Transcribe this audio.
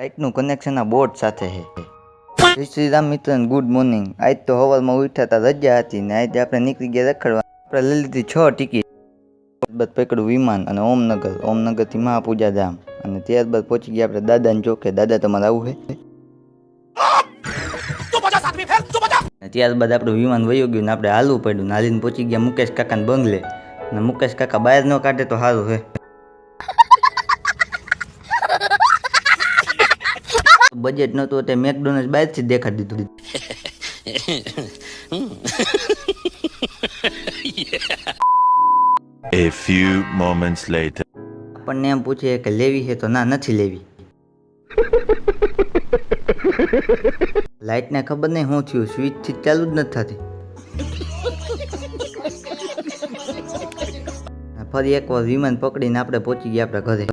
લાઇટનું connection આ boat સાથે છે. જય શ્રી રામ મિત્ર, ગુડ મોર્નિંગ. આજ તો સવારમાં ઉઠ્યા હતા, રજા હતી ને આજે આપણે નીકળી ગયા રખડવા. આપણે લઈ લીધી 6 ટિકિટ. ત્યારબાદ પકડ્યું વિમાન અને ઓમનગરથી મહાપૂજા ધામ અને ત્યારબાદ પહોંચી ગયા આપણે દાદાને ચોકે. દાદા તમારે આવું છે? ત્યારબાદ આપણું વિમાન વયું ગયું ને આપણે હાલવું પડ્યું. હાલીને પહોંચી ગયા મુકેશ કાકાને બંગલે અને મુકેશ કાકા બહાર ન કાઢે તો સારું છે. બજેટ નહોતું એટલે મેકડોનલ્ડ બહારથી જ દેખાડી દીધું. A few moments later. આપણને એમ પૂછે કે લેવી છે તો ના, નથી લેવી. લાઇટને ખબર નહીં શું થયું, સ્વિચથી ચાલુ જ નથી થતી. ફરી એકવાર વિમાન પકડીને આપણે પહોંચી ગયા આપણા ઘરે.